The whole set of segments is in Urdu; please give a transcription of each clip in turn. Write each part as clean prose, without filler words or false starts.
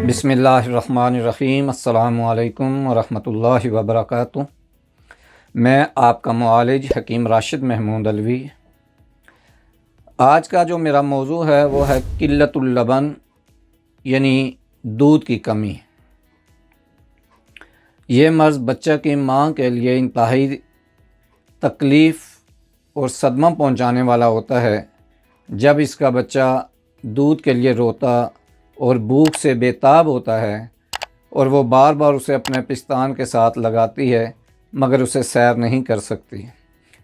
بسم اللہ الرحمن الرحیم۔ السلام علیکم ورحمۃ اللہ وبرکاتہ۔ میں آپ کا معالج حکیم راشد محمود علوی۔ آج کا جو میرا موضوع ہے وہ ہے قلت اللبن، یعنی دودھ کی کمی۔ یہ مرض بچہ کی ماں کے لیے انتہائی تکلیف اور صدمہ پہنچانے والا ہوتا ہے۔ جب اس کا بچہ دودھ کے لیے روتا اور بھوک سے بے تاب ہوتا ہے اور وہ بار بار اسے اپنے پستان کے ساتھ لگاتی ہے مگر اسے سیر نہیں کر سکتی،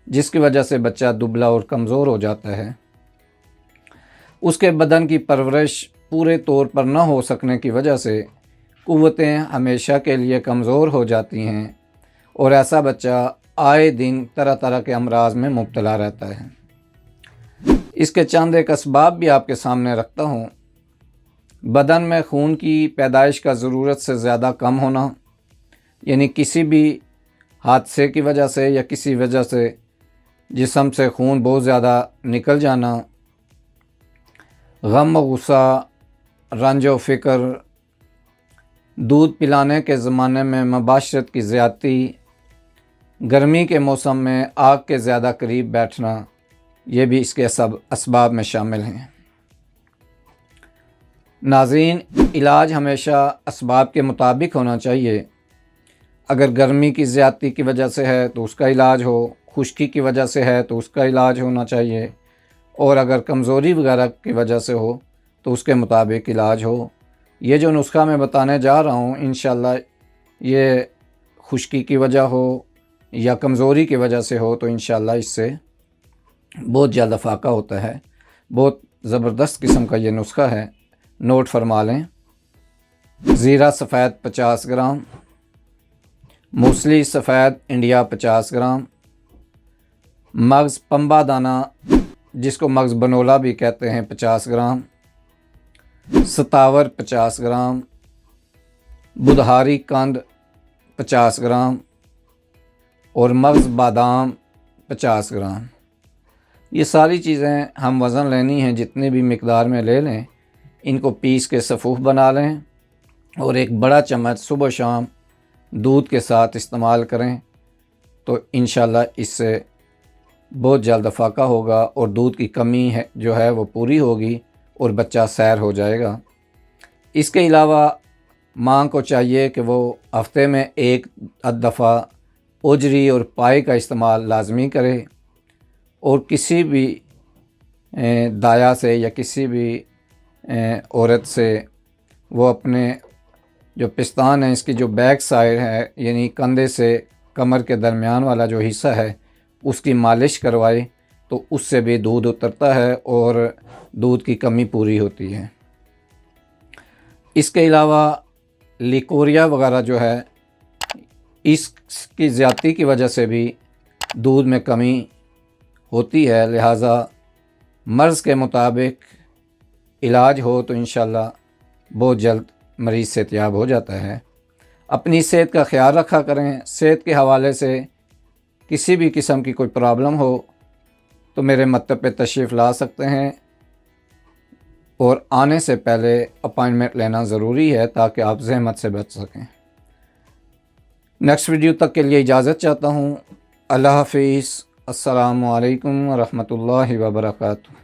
جس کی وجہ سے بچہ دبلا اور کمزور ہو جاتا ہے۔ اس کے بدن کی پرورش پورے طور پر نہ ہو سکنے کی وجہ سے قوتیں ہمیشہ کے لیے کمزور ہو جاتی ہیں اور ایسا بچہ آئے دن طرح طرح کے امراض میں مبتلا رہتا ہے۔ اس کے چند ایک اسباب بھی آپ کے سامنے رکھتا ہوں۔ بدن میں خون کی پیدائش کا ضرورت سے زیادہ کم ہونا، یعنی کسی بھی حادثے کی وجہ سے یا کسی وجہ سے جسم سے خون بہت زیادہ نکل جانا، غم و غصہ، رنج و فکر، دودھ پلانے کے زمانے میں مباشرت کی زیادتی، گرمی کے موسم میں آگ کے زیادہ قریب بیٹھنا، یہ بھی اس کے اسباب میں شامل ہیں۔ ناظرین، علاج ہمیشہ اسباب کے مطابق ہونا چاہیے۔ اگر گرمی کی زیادتی کی وجہ سے ہے تو اس کا علاج ہو، خشکی کی وجہ سے ہے تو اس کا علاج ہونا چاہیے، اور اگر کمزوری وغیرہ کی وجہ سے ہو تو اس کے مطابق علاج ہو۔ یہ جو نسخہ میں بتانے جا رہا ہوں انشاءاللہ یہ خشکی کی وجہ ہو یا کمزوری کی وجہ سے ہو تو انشاءاللہ اس سے بہت جلد افاقہ ہوتا ہے۔ بہت زبردست قسم کا یہ نسخہ ہے، نوٹ فرما لیں۔ زیرہ سفید 50 گرام، موسلی سفید انڈیا 50 گرام، مغز پنبہ دانہ جس کو مغز بنولا بھی کہتے ہیں 50 گرام، ستاور 50 گرام، بدہاری قند 50 گرام اور مغز بادام 50 گرام۔ یہ ساری چیزیں ہم وزن لینی ہیں، جتنی بھی مقدار میں لے لیں، ان کو پیس کے صفوف بنا لیں اور ایک بڑا چمچ صبح و شام دودھ کے ساتھ استعمال کریں تو انشاءاللہ اس سے بہت جلد افاقہ ہوگا اور دودھ کی کمی ہے جو ہے وہ پوری ہوگی اور بچہ سیر ہو جائے گا۔ اس کے علاوہ ماں کو چاہیے کہ وہ ہفتے میں ایک دفعہ اوجری اور پائے کا استعمال لازمی کرے، اور کسی بھی دایا سے یا کسی بھی عورت سے وہ اپنے جو پستان ہے، اس کی جو بیک سائڈ ہے یعنی کندھے سے کمر کے درمیان والا جو حصہ ہے اس کی مالش کروائے تو اس سے بھی دودھ اترتا ہے اور دودھ کی کمی پوری ہوتی ہے۔ اس کے علاوہ لیکوریا وغیرہ جو ہے اس کی زیادتی کی وجہ سے بھی دودھ میں کمی ہوتی ہے، لہٰذا مرض کے مطابق علاج ہو تو انشاءاللہ بہت جلد مریض صحتیاب ہو جاتا ہے۔ اپنی صحت کا خیال رکھا کریں۔ صحت کے حوالے سے کسی بھی قسم کی کوئی پرابلم ہو تو میرے مکتب پہ تشریف لا سکتے ہیں، اور آنے سے پہلے اپائنٹمنٹ لینا ضروری ہے تاکہ آپ زحمت سے بچ سکیں۔ نیکسٹ ویڈیو تک کے لیے اجازت چاہتا ہوں۔ اللہ حافظ۔ السلام علیکم ورحمۃ اللہ وبرکاتہ۔